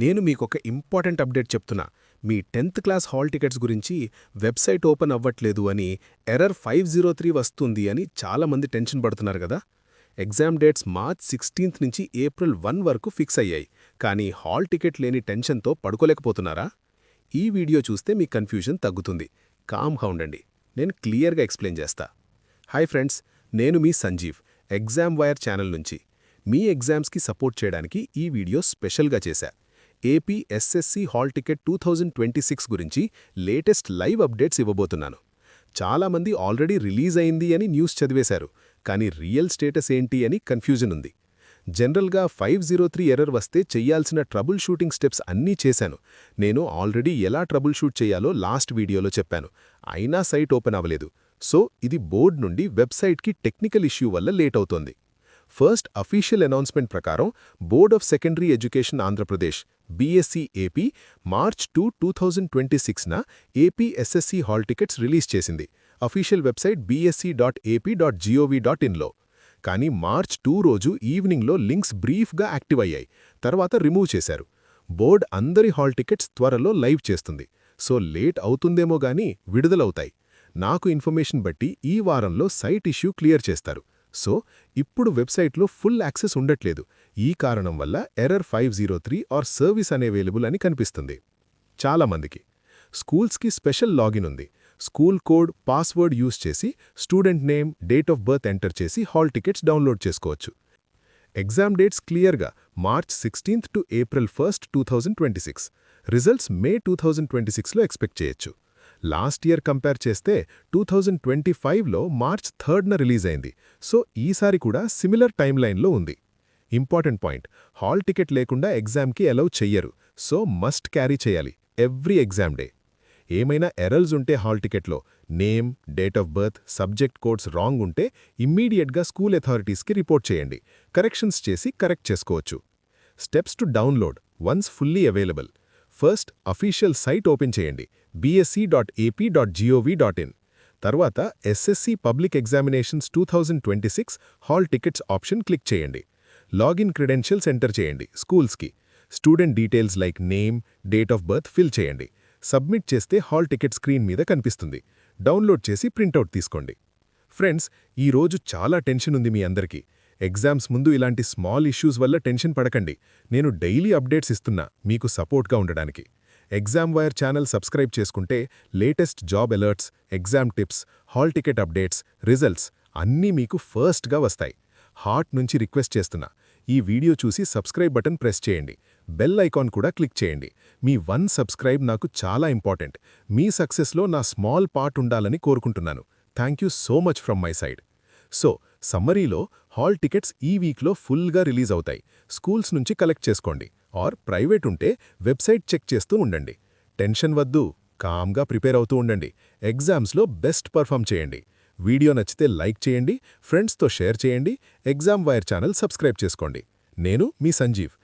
నేను మీకొక important update చెప్తున్నా. మీ 10th క్లాస్ హాల్ టికెట్స్ గురించి వెబ్సైట్ ఓపెన్ అవ్వట్లేదు అని, ఎర్రర్ 503 వస్తుంది అని చాలామంది టెన్షన్ పడుతున్నారు కదా. ఎగ్జామ్ డేట్స్ మార్చ్ 16th నుంచి ఏప్రిల్ 1 వరకు ఫిక్స్ అయ్యాయి. కానీ హాల్ టికెట్ లేని టెన్షన్తో పడుకోలేకపోతున్నారా? ఈ వీడియో చూస్తే మీ కన్ఫ్యూజన్ తగ్గుతుంది. కామ్గా ఉండండి, నేను క్లియర్గా ఎక్స్ప్లెయిన్ చేస్తా. హాయ్ ఫ్రెండ్స్, నేను మీ సంజీవ్, ఎగ్జామ్ వైర్ ఛానల్ నుంచి. మీ ఎగ్జామ్స్కి సపోర్ట్ చేయడానికి ఈ వీడియో స్పెషల్గా చేశా. ఏపీ ఎస్ఎస్సి హాల్ టికెట్ 2026 గురించి లేటెస్ట్ లైవ్ అప్డేట్స్ ఇవ్వబోతున్నాను. చాలామంది ఆల్రెడీ రిలీజ్ అయింది అని న్యూస్ చదివేశారు, కానీ రియల్ స్టేటస్ ఏంటి అని కన్ఫ్యూజన్ ఉంది. జనరల్గా 503 ఎర్రర్ వస్తే చెయ్యాల్సిన ట్రబుల్ షూటింగ్ స్టెప్స్ అన్నీ చేశాను. నేను ఆల్రెడీ ఎలా ట్రబుల్ షూట్ చేయాలో లాస్ట్ వీడియోలో చెప్పాను. అయినా సైట్ ఓపెన్ అవ్వలేదు. సో ఇది బోర్డ్ నుండి వెబ్సైట్కి టెక్నికల్ ఇష్యూ వల్ల లేట్ అవుతోంది. ఫస్ట్ అఫీషియల్ అనౌన్స్మెంట్ ప్రకారం board of secondary education Andhra Pradesh BSC AP March 2, 2026న AP SSC hall tickets release చేసింది. అఫీషియల్ వెబ్సైట్ bsc.ap.gov.inలో. కానీ మార్చ్ 2 రోజు ఈవినింగ్లో లింక్స్ బ్రీఫ్గా యాక్టివ్ అయ్యాయి, తర్వాత రిమూవ్ చేశారు. బోర్డ్ అందరి హాల్ టికెట్స్ త్వరలో లైవ్ చేస్తుంది. సో లేట్ అవుతుందేమో గానీ విడుదలవుతాయి. నాకు ఇన్ఫర్మేషన్ బట్టి ఈ వారంలో సైట్ ఇష్యూ క్లియర్ చేస్తారు. సో ఇప్పుడు వెబ్సైట్లో ఫుల్ యాక్సెస్ ఉండట్లేదు. ఈ కారణం వల్ల ఎర్రర్ 503 ఆర్ సర్వీస్ అనేవైలబుల్ అని కనిపిస్తుంది. చాలామందికి స్కూల్స్కి స్పెషల్ లాగిన్ ఉంది. స్కూల్ కోడ్, పాస్వర్డ్ యూజ్ చేసి student name, date of birth enter చేసి హాల్ టికెట్స్ డౌన్లోడ్ చేసుకోవచ్చు. ఎగ్జామ్ డేట్స్ క్లియర్గా March 16th to April 1st, 2026. Results May 2026లో ఎక్స్పెక్ట్ చేయొచ్చు. లాస్ట్ ఇయర్ కంపేర్ చేస్తే 2025లో మార్చ్ 3న రిలీజ్ అయింది. సో ఈసారి కూడా సిమిలర్ టైమ్ లైన్లో ఉంది. ఇంపార్టెంట్ పాయింట్, హాల్ టికెట్ లేకుండా ఎగ్జామ్కి అలౌ చెయ్యరు. సో మస్ట్ క్యారీ చేయాలి ఎవ్రీ ఎగ్జామ్ డే. ఏమైనా ఎర్రర్స్ ఉంటే హాల్ టికెట్లో name, date of birth, subject codes wrong ఉంటే ఇమ్మీడియట్గా స్కూల్ అథారిటీస్కి రిపోర్ట్ చేయండి. కరెక్షన్స్ చేసి కరెక్ట్ చేసుకోవచ్చు. Steps to download once fully available. First official site open చేయండి, bsc.ap.gov.in. తర్వాత SSC public examinations 2026 hall tickets option click చేయండి. లాగిన్ క్రెడెన్షియల్స్ ఎంటర్ చేయండి. స్కూల్స్కి student details like name, date of birth fill చేయండి. Submit చేస్తే hall ticket screen మీద కనిపిస్తుంది. Download చేసి ప్రింటౌట్ తీసుకోండి. ఫ్రెండ్స్, ఈరోజు చాలా టెన్షన్ ఉంది మీ అందరికీ. ఎగ్జామ్స్ ముందు ఇలాంటి స్మాల్ ఇష్యూస్ వల్ల టెన్షన్ పడకండి. నేను డైలీ అప్డేట్స్ ఇస్తున్నా మీకు సపోర్ట్గా ఉండడానికి. ఎగ్జామ్ వైర్ ఛానల్ సబ్స్క్రైబ్ చేసుకుంటే latest job alerts, exam tips, hall ticket updates, results అన్నీ మీకు ఫస్ట్గా వస్తాయి. హార్ట్ నుంచి రిక్వెస్ట్ చేస్తున్నా, ఈ వీడియో చూసి సబ్స్క్రైబ్ బటన్ ప్రెస్ చేయండి. బెల్ ఐకాన్ కూడా క్లిక్ చేయండి. మీ 1 సబ్స్క్రైబ్ నాకు చాలా ఇంపార్టెంట్. మీ సక్సెస్లో నా స్మాల్ పార్ట్ ఉండాలని కోరుకుంటున్నాను. Thank you so much from my side. So సమ్మరీలో హాల్ టికెట్స్ ఈ వీక్లో ఫుల్గా రిలీజ్ అవుతాయి. స్కూల్స్ నుంచి కలెక్ట్ చేసుకోండి. ఆర్ ప్రైవేట్ ఉంటే వెబ్సైట్ చెక్ చేస్తూ ఉండండి. టెన్షన్ వద్దు, కామ్గా ప్రిపేర్ అవుతూ ఉండండి. ఎగ్జామ్స్లో బెస్ట్ పర్ఫామ్ చేయండి. వీడియో నచ్చితే లైక్ చేయండి, ఫ్రెండ్స్తో షేర్ చేయండి. ఎగ్జామ్ వైర్ ఛానల్ సబ్స్క్రైబ్ చేసుకోండి. నేను మీ సంజీవ్,